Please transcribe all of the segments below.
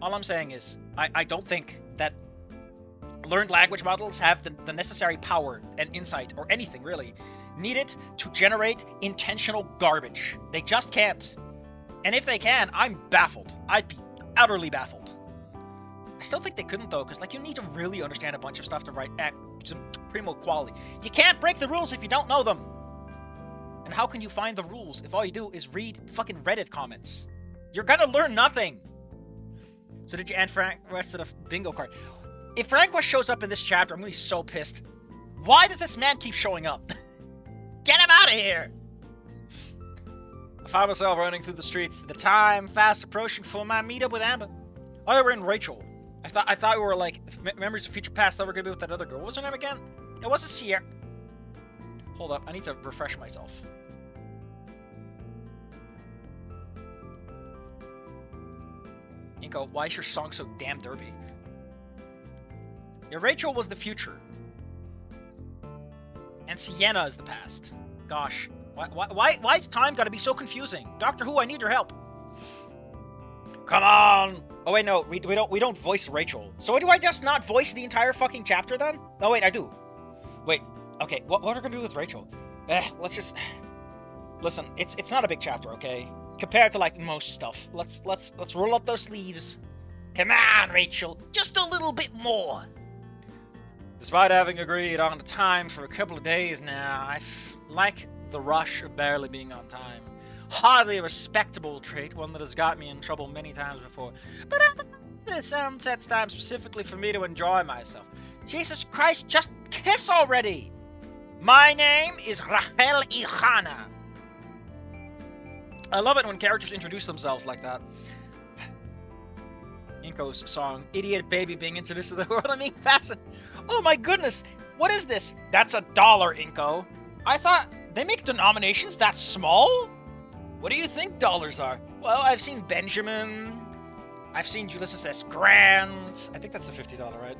All I'm saying is, I don't think that learned language models have the necessary power and insight, or anything really, needed to generate intentional garbage. They just can't. And if they can, I'm baffled. I'd be utterly baffled. I still think they couldn't, though, because, like, you need to really understand a bunch of stuff to write some primo quality. You can't break the rules if you don't know them. And how can you find the rules if all you do is read fucking Reddit comments? You're gonna learn nothing. So did you end Frank rest of the bingo card? If Frank West shows up in this chapter, I'm gonna be so pissed. Why does this man keep showing up? Get him out of here! I found myself running through the streets, the time fast approaching for my meetup with Amber. Oh, we're in Rachel. I thought we were like memories of future past. I thought we were gonna be with that other girl. What was her name again? It wasn't Sierra. Hold up, I need to refresh myself. Inko, why is your song so damn derpy? Yeah, Rachel was the future. And Sienna is the past. Gosh, why's time gotta be so confusing? Doctor Who, I need your help. Come on! Oh wait, no, we don't voice Rachel. So do I just not voice the entire fucking chapter then? Oh wait, I do. Wait, okay, what are we gonna do with Rachel? Let's just... Listen, it's not a big chapter, okay? Compared to, like, most stuff. Let's roll up those sleeves. Come on, Rachel, just a little bit more. Despite having agreed on the time for a couple of days now, I like the rush of barely being on time. Hardly a respectable trait, one that has got me in trouble many times before. But this sets time specifically for me to enjoy myself. Jesus Christ, just kiss already! My name is Rahel Ihana. I love it when characters introduce themselves like that. Inko's song, Idiot Baby being introduced to the world. I mean, fascinating. Oh my goodness, what is this? That's $1, Inko. I thought they make denominations that small? What do you think dollars are? Well, I've seen Benjamin. I've seen Ulysses S. Grant. I think that's a $50, right?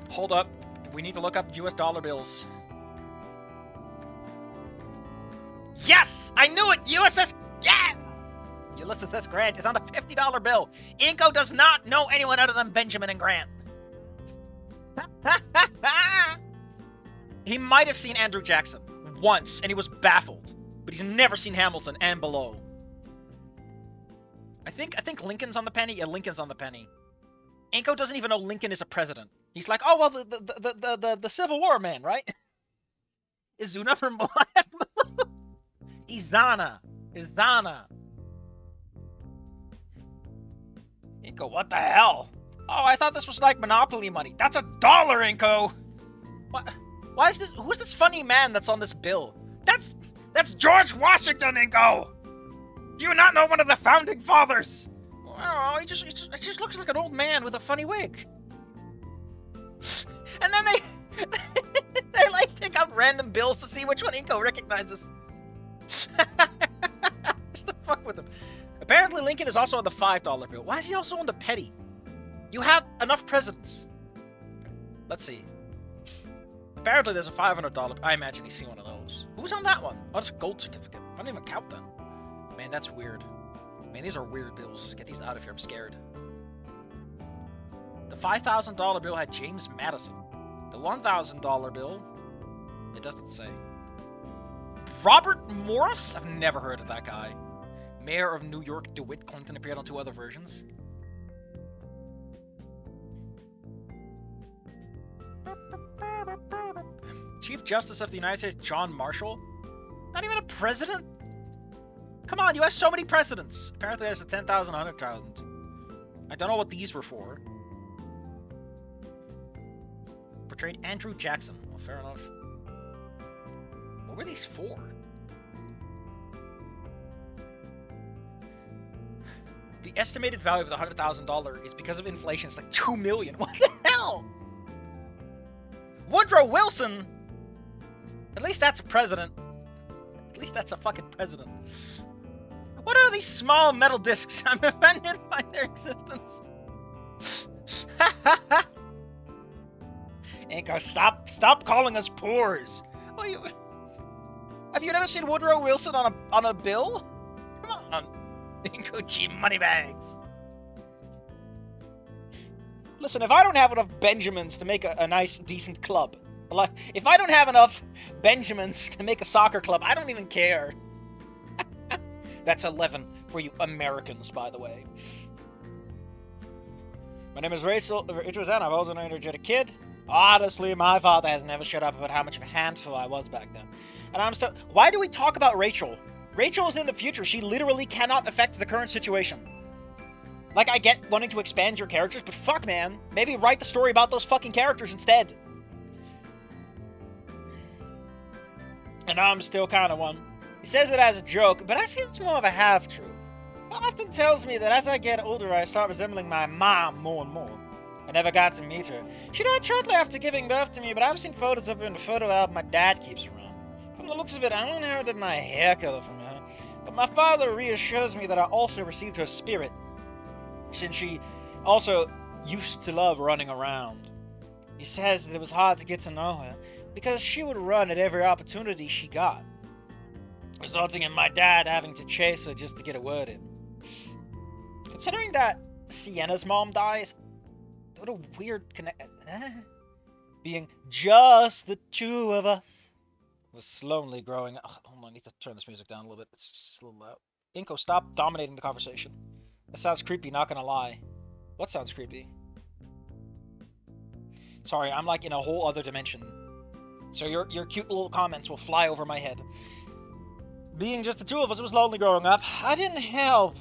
Hold up. We need to look up US dollar bills. Yes! I knew it! USS... Yeah! Ulysses S. Grant is on the $50 bill. Inko does not know anyone other than Benjamin and Grant. He might have seen Andrew Jackson once, and he was baffled. But he's never seen Hamilton and below. I think Lincoln's on the penny. Yeah, Lincoln's on the penny. Inko doesn't even know Lincoln is a president. He's like, oh well, the Civil War man, right? Izuna from Izana. Inko, what the hell? Oh, I thought this was like Monopoly money. That's $1, Inko. What? Why is this? Who's this funny man that's on this bill? That's George Washington, Inko! Do you not know one of the founding fathers? Oh, it just looks like an old man with a funny wig. And then they like take out random bills to see which one Inko recognizes. Just to fuck with him. Apparently Lincoln is also on the $5 bill. Why is he also on the penny? You have enough presidents. Let's see. Apparently there's a $500. I imagine he's seen one of those. Who's on that one? Oh, it's a gold certificate. I don't even count them. Man, that's weird. Man, these are weird bills. Get these out of here. I'm scared. The $5,000 bill had James Madison. The $1,000 bill, it doesn't say. Robert Morris? I've never heard of that guy. Mayor of New York DeWitt Clinton appeared on 2 other versions. Chief Justice of the United States, John Marshall? Not even a president? Come on, you have so many presidents. Apparently there's a 10,000, 100,000. I don't know what these were for. Portrayed Andrew Jackson. Well, fair enough. What were these for? The estimated value of the $100,000 is because of inflation. It's like $2 million. What the hell? Woodrow Wilson? At least that's a president. At least that's a fucking president. What are these small metal discs? I'm offended by their existence. Inko, stop calling us poors. Oh, have you never seen Woodrow Wilson on a bill? Come on. Inko, cheap money bags. Listen, if I don't have enough Benjamins to make a nice, decent club, like, if I don't have enough Benjamins to make a soccer club, I don't even care. That's 11 for you Americans, by the way. My name is Rachel, and I've always been an energetic kid. Honestly, my father has never shut up about how much of a handful I was back then. And I'm still... Why do we talk about Rachel? Rachel is in the future. She literally cannot affect the current situation. Like, I get wanting to expand your characters, but fuck, man. Maybe write the story about those fucking characters instead. And I'm still kind of one. He says it as a joke, but I feel it's more of a half-truth. He often tells me that as I get older, I start resembling my mom more and more. I never got to meet her. She died shortly after giving birth to me, but I've seen photos of her in the photo album my dad keeps around. From the looks of it, I inherited my hair color from her, but my father reassures me that I also received her spirit, since she also used to love running around. He says that it was hard to get to know her, because she would run at every opportunity she got, resulting in my dad having to chase her just to get a word in. Considering that Sienna's mom dies, what a weird being just the two of us was slowly growing. Oh, hold on, I need to turn this music down a little bit. It's just a little loud. Inko, stop dominating the conversation. That sounds creepy, not gonna lie. What sounds creepy? Sorry, I'm like in a whole other dimension. So your cute little comments will fly over my head. Being just the two of us, it was lonely growing up. It didn't help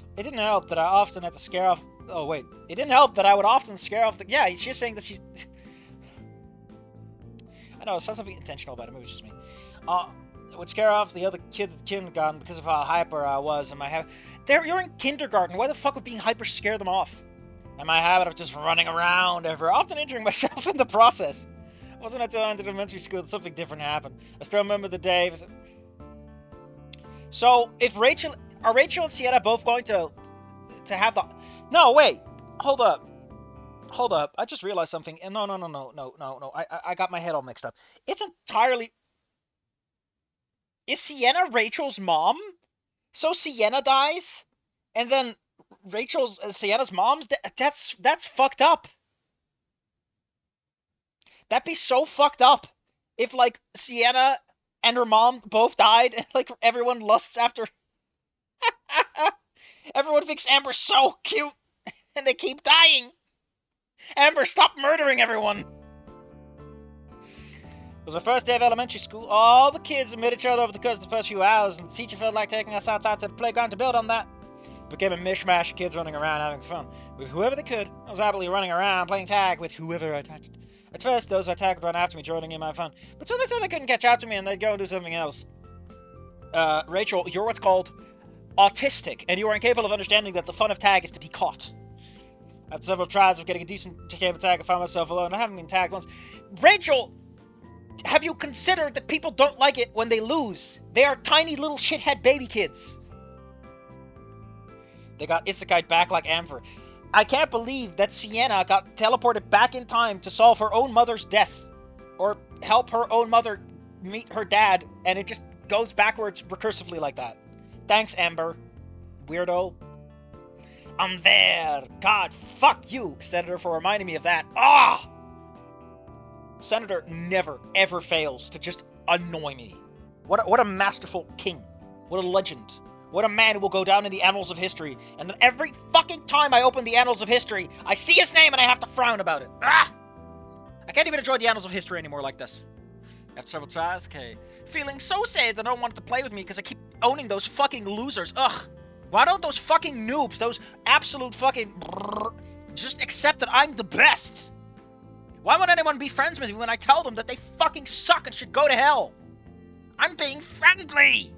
that I often had to scare off... Oh, wait. It didn't help that I would often scare off the... Yeah, she's saying that she... I know, it sounds something intentional about it. Maybe it's just me. It would scare off the other kids at kindergarten because of how hyper I was and my habit... You're in kindergarten. Why the fuck would being hyper scare them off? And my habit of just running around ever, often injuring myself in the process. It wasn't until I entered elementary school that something different happened. I still remember the day... So, if Rachel... Are Rachel and Sienna both going to have the... No, wait. Hold up. I just realized something. No. I got my head all mixed up. It's entirely... Is Sienna Rachel's mom? So Sienna dies? And then Sienna's mom's... That's fucked up. That'd be so fucked up. If, like, Sienna... and her mom both died, and, like, everyone lusts after... Everyone thinks Amber's so cute, and they keep dying. Amber, stop murdering everyone! It was the first day of elementary school. All the kids met each other over the course of the first few hours, and the teacher felt like taking us outside to the playground to build on that. It became a mishmash of kids running around having fun. With whoever they could, I was happily running around, playing tag with whoever I touched. At first, those I tagged would run after me, joining in my fun. But soon they said they couldn't catch up to me, and they'd go and do something else. Rachel, you're what's called autistic, and you are incapable of understanding that the fun of tag is to be caught. After several tries of getting a decent game of tag, I found myself alone. I haven't been tagged once. Rachel, have you considered that people don't like it when they lose? They are tiny little shithead baby kids. They got isekai'd back like Amber. I can't believe that Sienna got teleported back in time to solve her own mother's death. Or help her own mother meet her dad, and it just goes backwards recursively like that. Thanks, Amber. Weirdo. I'm there. God, fuck you, Senator, for reminding me of that. Ah! Senator never, ever fails to just annoy me. What a masterful king. What a legend. What a man who will go down in the annals of history. And then every fucking time I open the annals of history, I see his name and I have to frown about it. Ah! I can't even enjoy the annals of history anymore like this. After several tries, okay. Feeling so sad that I don't want it to play with me because I keep owning those fucking losers. Ugh. Why don't those fucking noobs, those absolute fucking... just accept that I'm the best? Why would anyone be friends with me when I tell them that they fucking suck and should go to hell? I'm being friendly!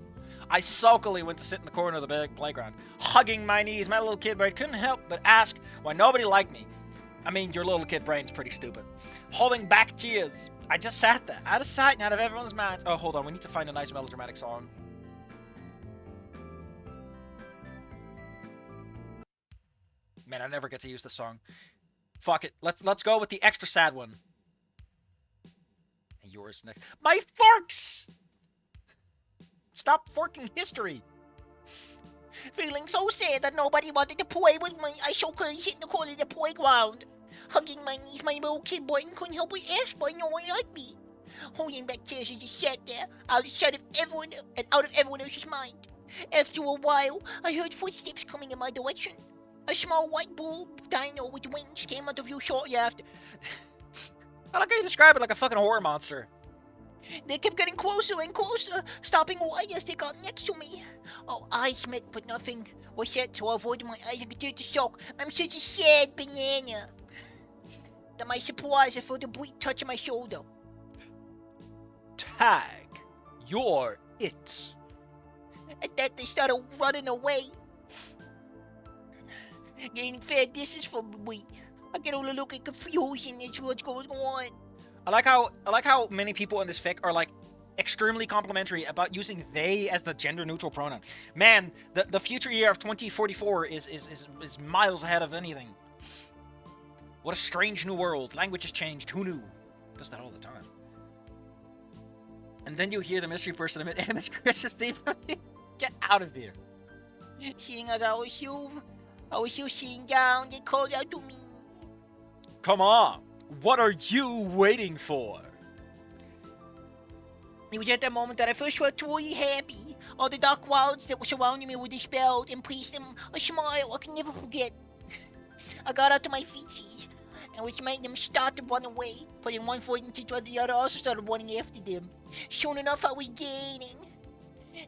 I sulkily went to sit in the corner of the big playground, hugging my knees. My little kid brain couldn't help but ask why nobody liked me. I mean, your little kid brain's pretty stupid. Holding back tears. I just sat there, out of sight and out of everyone's minds. Oh, hold on, we need to find a nice melodramatic song. Man, I never get to use this song. Fuck it, let's go with the extra sad one. And yours next. My forks! Stop forking history. Feeling so sad that nobody wanted to play with me, I so couldn't sit in the corner of the playground. hugging my knees. My little kid boy couldn't help but ask why no one liked me. Holding back tears, I just sat there, out of sight of everyone and out of everyone else's mind. After a while, I heard footsteps coming in my direction. A small white bull dino with wings came out of view shortly after. I like how you describe it like a fucking horror monster. They kept getting closer and closer, stopping right as they got next to me. Our eyes met, but nothing was said, so I avoided my eyes and continued to sulk. I'm such a sad banana. To my surprise, I felt a brief touch on my shoulder. Tag. You're it. At that, they started running away. Gaining fair distance from me. I get all a look at confusion as what's going on. I like how many people in this fic are like extremely complimentary about using they as the gender neutral pronoun. Man, the future year of 2044 is miles ahead of anything. What a strange new world. Language has changed. Who knew? It does that all the time. And then you hear the mystery person admit, Miss Chris, Steve, get out of here. Seeing as I was still sitting down, they called out to me. Come on. What are you waiting for? It was at that moment that I first felt truly happy. All the dark clouds that were surrounding me were dispelled and placed them a smile I can never forget. I got out to my feetsies, and which made them start to run away. Putting one foot into the other, also started running after them. Soon enough, I was gaining.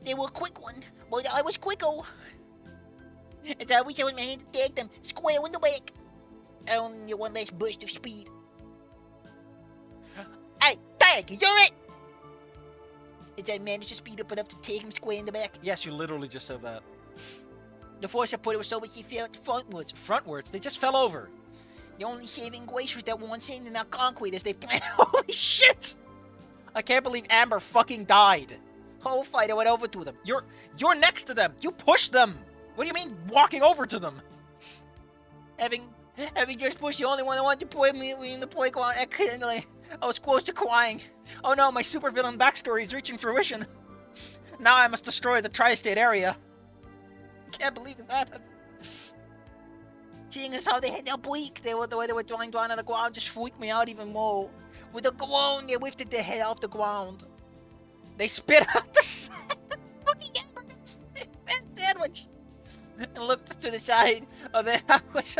They were a quick one, but I was quicker. As I reached out with my hand to tag them, square in the back. Only one last burst of speed. Hey, tag, you're it! As I managed to speed up enough to tag him square in the back. Yes, you literally just said that. The force I put it was so much he fell frontwards. Frontwards? They just fell over. The only saving grace was that one sand in our concrete as they planted. Holy shit! I can't believe Amber fucking died. Whole fight, I went over to them. You're next to them. You pushed them. What do you mean walking over to them? Having just pushed the only one that wanted to play me in the playground accidentally, I was close to crying. Oh no, my supervillain backstory is reaching fruition. Now I must destroy the tri-state area. Can't believe this happened. Seeing as how they had their bleak, the way they were drawing down on the ground just freaked me out even more. With a groan, they lifted their head off the ground. They spit out the Fucking sandwich. And looked to the side of the house.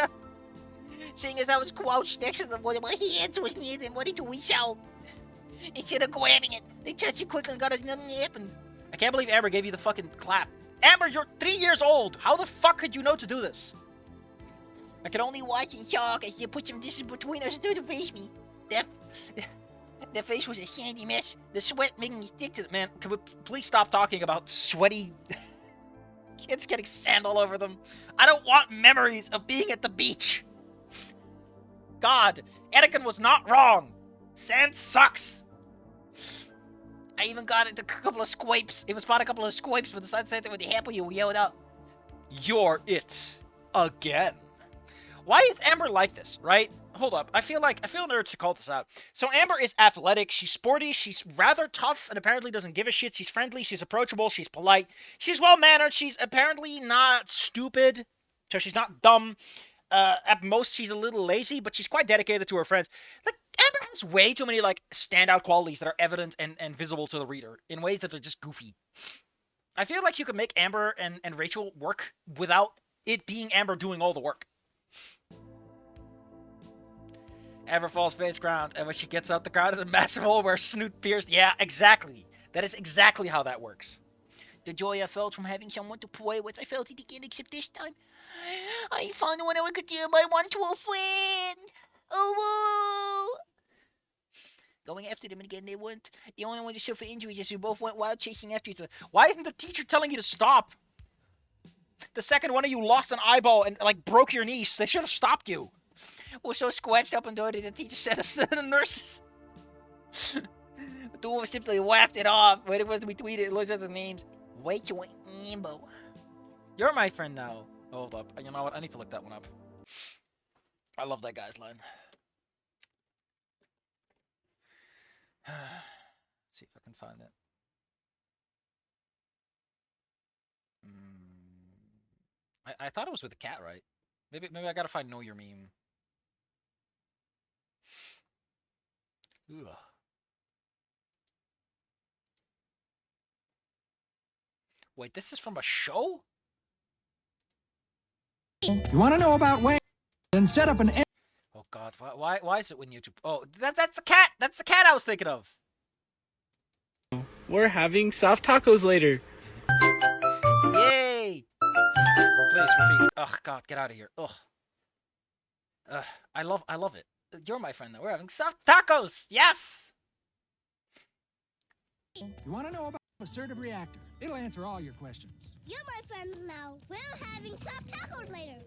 Seeing as I was crouched next to them, one of my hands was near them, ready to reach out. Instead of grabbing it, they touched it quickly and got it, nothing happened. I can't believe Amber gave you the fucking clap. Amber, you're 3 years old. How the fuck could you know to do this? I could only watch in shock as they put some distance between us to face me. Their face was a sandy mess. The sweat making me stick to them. Man, can we please stop talking about sweaty kids getting sand all over them? I don't want memories of being at the beach. God, Anakin was not wrong. Sand sucks. I even got it a couple of scrapes. It was about a couple of scrapes, but the sun set with the happy you yelled out. You're it. Again. Why is Amber like this, right? Hold up. I feel an urge to call this out. So Amber is athletic, she's sporty, she's rather tough, and apparently doesn't give a shit. She's friendly, she's approachable, she's polite, she's well-mannered, she's apparently not stupid, so she's not dumb. At most, she's a little lazy, but she's quite dedicated to her friends. Like, Amber has way too many, like, standout qualities that are evident and visible to the reader in ways that are just goofy. I feel like you could make Amber and Rachel work without it being Amber doing all the work. Amber falls face ground, and when she gets out, the ground is a massive hole where Snoot pierced. Yeah, exactly. That is exactly how that works. The joy I felt from having someone to play with, I felt it again, except this time I found one I could do my one to a friend. Oh, going after them again, they weren't the only one to suffer injuries as we both went wild chasing after each other. Why isn't the teacher telling you to stop? The second one of you lost an eyeball and, like, broke your niece. They should have stopped you. We're so scratched up and dirty, the teacher said us to the nurses. The two of us simply laughed it off. When it was we tweeted, it looks at the names. Rachel and Amber. You're my friend now. Hold up. You know what? I need to look that one up. I love that guy's line. Let's see if I can find it. I thought it was with a cat, right? Maybe I gotta find Know Your Meme. Ugh. Wait, this is from a show? You want to know about Wayne? Then set up an. Oh God, why is it when YouTube? Oh, that's the cat. That's the cat I was thinking of. We're having soft tacos later. Yay! Please repeat. Ugh, God, get out of here. Ugh. I love it. You're my friend. Though. We're having soft tacos. Yes. You want to know about assertive reactor? It'll answer all your questions. You're my friends now. We're having soft tacos later.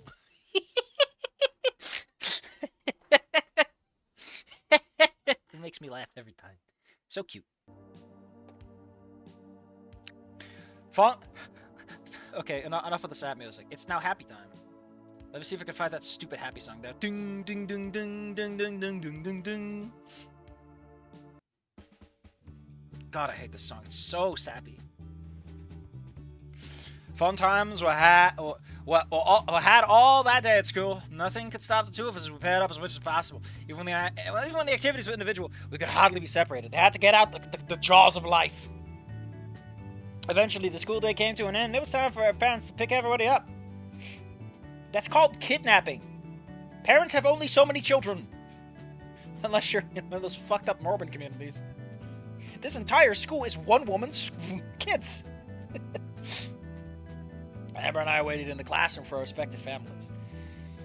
It makes me laugh every time. So cute. Fun. Okay, enough of the sad music. It's now happy time. Let me see if I can find that stupid happy song. That ding ding ding ding ding ding ding ding ding ding. God, I hate this song. It's so sappy. Fun times were had all that day at school. Nothing could stop the two of us as we paired up as much as possible. Even when the activities were individual, we could hardly be separated. They had to get out the jaws of life. Eventually, the school day came to an end. It was time for our parents to pick everybody up. That's called kidnapping. Parents have only so many children. Unless you're in one of those fucked up Mormon communities. This entire school is one woman's kids. Amber and I waited in the classroom for our respective families.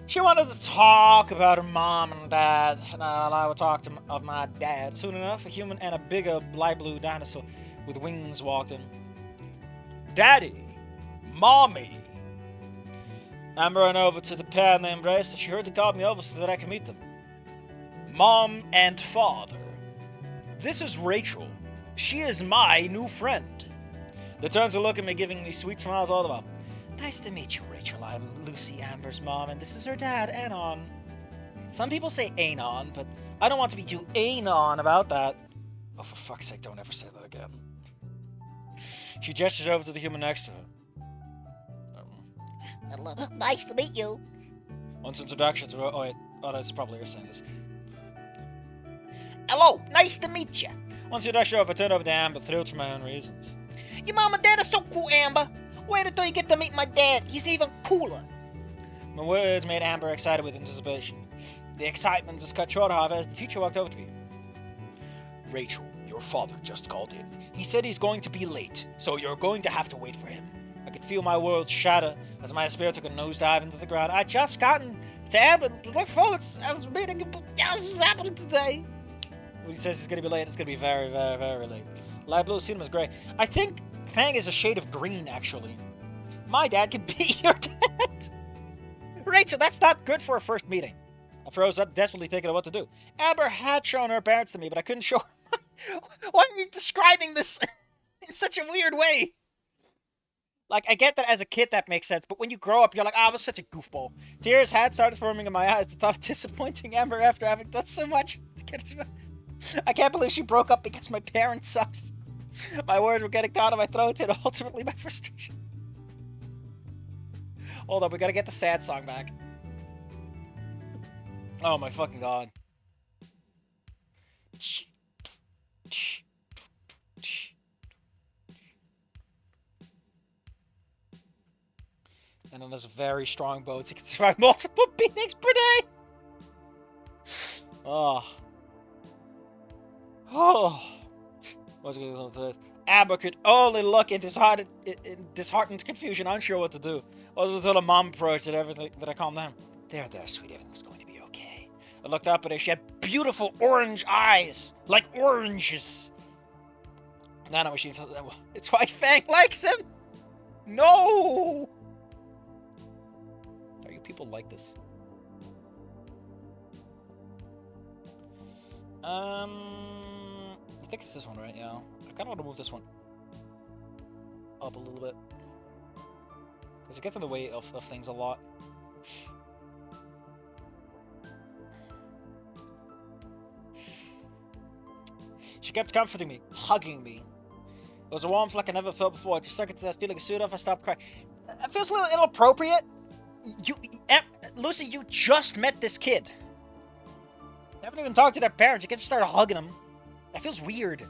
She wanted to talk about her mom and dad, and I would talk of my dad. Soon enough, a human and a bigger light blue dinosaur with wings walked in. Daddy! Mommy! Amber ran over to the pair and they embraced, and she hurriedly called me over so that I could meet them. Mom and Father. This is Rachel. She is my new friend. They turned to look at me, giving me sweet smiles all the while. Nice to meet you, Rachel. I'm Lucy, Amber's mom, and this is her dad, Anon. Some people say Anon, but I don't want to be too Anon about that. Oh, for fuck's sake, don't ever say that again. She gestures over to the human next to her. Nice to meet you. Once introductions were... Oh, that's probably her saying this. Hello, nice to meet you. Once introduction over, I turned over to Amber, thrilled for my own reasons. Your mom and dad are so cool, Amber. Wait until you get to meet my dad. He's even cooler. My words made Amber excited with anticipation. The excitement was cut short, however, as the teacher walked over to me. Rachel, your father just called in. He said he's going to be late, so you're going to have to wait for him. I could feel my world shatter as my spirit took a nosedive into the ground. I just gotten to Amber. Look forward. I was meeting. This is happening today. When he says he's going to be late, it's going to be very, very, very late. Light blue cinema's gray. I think Fang is a shade of green, actually. My dad can be your dad. Rachel, that's not good for a first meeting. I froze up, desperately thinking of what to do. Amber had shown her parents to me, but I couldn't show her. Why are you describing this in such a weird way? Like, I get that as a kid that makes sense, but when you grow up, you're like, I was such a goofball. Tears had started forming in my eyes. The thought of disappointing Amber after having done so much to get to... I can't believe she broke up because my parents sucked. My words were getting down in my throat and ultimately my frustration. Hold up, we gotta get the sad song back. Oh my fucking god. And on this very strong boat, he can survive multiple beatings per day. Oh. Oh. What's going on today? Amber could only look in disheartened confusion, unsure what to do. It was until the mom approached and everything that I calmed down. There, sweetie, everything's going to be okay. I looked up at her. She had beautiful orange eyes, like oranges. Nano machine told her, it's why Fang likes him. No. Are you people like this? I think it's this one, right? Yeah. I kind of want to move this one up a little bit. Because it gets in the way of things a lot. She kept comforting me, hugging me. It was a warmth like I never felt before. I just stuck into that feeling. Soon enough, I stopped crying. It feels a little inappropriate. Lucy, you just met this kid. Haven't even talked to their parents. You can just start hugging them. That feels weird.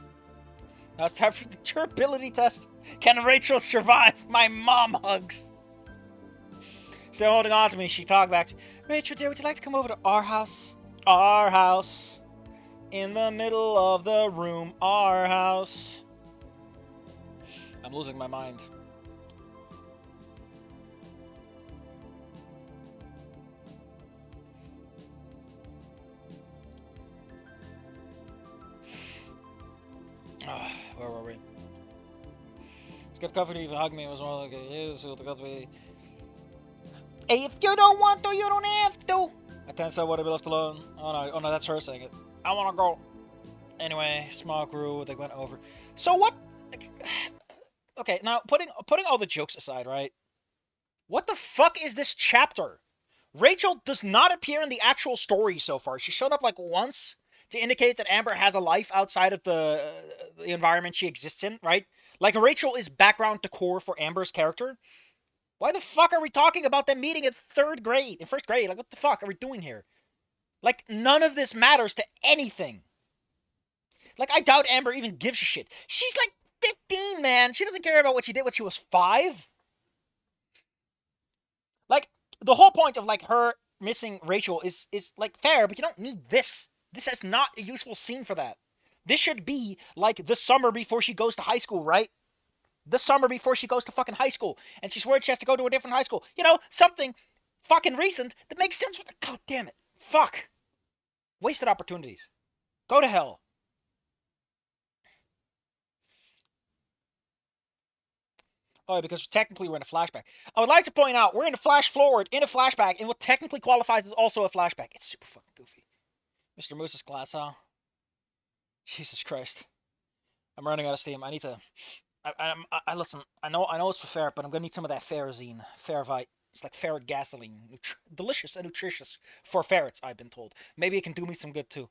Now it's time for the durability test. Can Rachel survive my mom hugs? Still holding on to me, she talked back to me. Rachel, dear, would you like to come over to our house? Our house. In the middle of the room. Our house. I'm losing my mind. Where were we? Skip covered even hug me. It was more like a Hey, if you don't want to, you don't have to. I can't say what I be left alone. Oh no, that's her saying it. I wanna go. Anyway, small crew, they went over. So what? Okay, now putting all the jokes aside, right? What the fuck is this chapter? Rachel does not appear in the actual story so far. She showed up like once to indicate that Amber has a life outside of the environment she exists in, right? Like Rachel is background decor for Amber's character. Why the fuck are we talking about them meeting in first grade? Like, what the fuck are we doing here? Like, none of this matters to anything. Like, I doubt Amber even gives a shit. She's like 15, man. She doesn't care about what she did when she was 5. Like, the whole point of, like, her missing Rachel is like, fair, but you don't need this. This is not a useful scene for that. This should be, like, the summer before she goes to high school, right? The summer before she goes to fucking high school. And she's worried she has to go to a different high school. You know, something fucking recent that makes sense for the... God damn it. Fuck. Wasted opportunities. Go to hell. Oh, because technically we're in a flashback. I would like to point out, we're in a flash forward, in a flashback, and what technically qualifies as also a flashback. It's super fucking goofy. Mr. Moose's class, huh? Jesus Christ. I'm running out of steam. I need to... I listen, I know it's for ferret, but I'm gonna need some of that ferrozine. Ferrovite. It's like ferret gasoline. Delicious and nutritious for ferrets, I've been told. Maybe it can do me some good, too.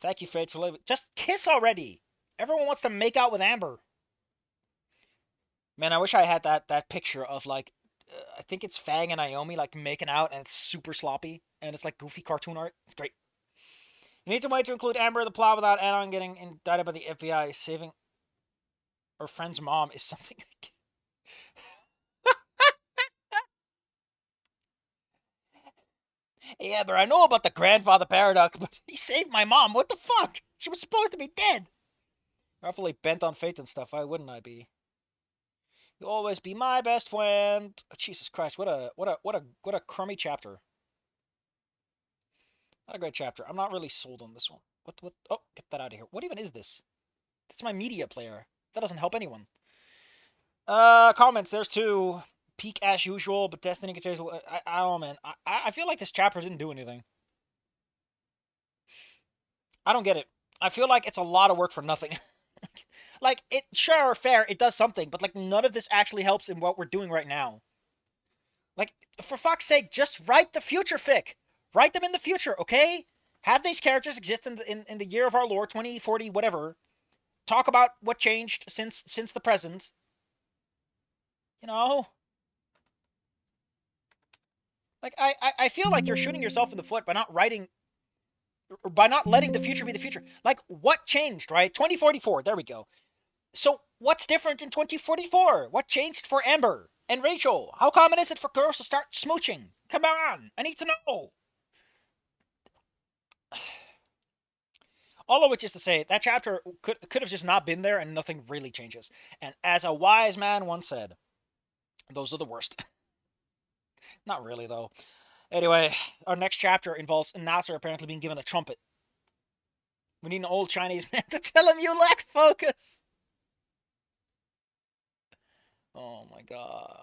Thank you, Fred, for living. Just kiss already! Everyone wants to make out with Amber. Man, I wish I had that picture of, like, I think it's Fang and Naomi, like, making out, and it's super sloppy, and it's, like, goofy cartoon art. It's great. You need to wait to include Amber in the plot without Anon getting indicted by the FBI. Saving her friend's mom is something... Yeah, but I know about the grandfather paradox, but he saved my mom. What the fuck? She was supposed to be dead. Awfully bent on fate and stuff. Why wouldn't I be? You'll always be my best friend. Oh, Jesus Christ! What a crummy chapter. Not a great chapter. I'm not really sold on this one. What? Oh, get that out of here. What even is this? That's my media player. That doesn't help anyone. Comments. There's 2. Peak as usual, but Destiny considers. I don't know, man. I feel like this chapter didn't do anything. I don't get it. I feel like it's a lot of work for nothing. Like, it, sure, fair, it does something, but, like, none of this actually helps in what we're doing right now. Like, for fuck's sake, just write the future fic. Write them in the future, okay? Have these characters exist in the year of our Lord, 2040, whatever. Talk about what changed since the present. You know? Like, I feel like you're shooting yourself in the foot by not writing... by not letting the future be the future. Like, what changed, right? 2044, there we go. So, what's different in 2044? What changed for Amber and Rachel? How common is it for girls to start smooching? Come on, I need to know. All of which is to say, that chapter could have just not been there and nothing really changes. And as a wise man once said, those are the worst. Not really, though. Anyway, our next chapter involves Nasser apparently being given a trumpet. We need an old Chinese man to tell him you lack focus. Oh my god.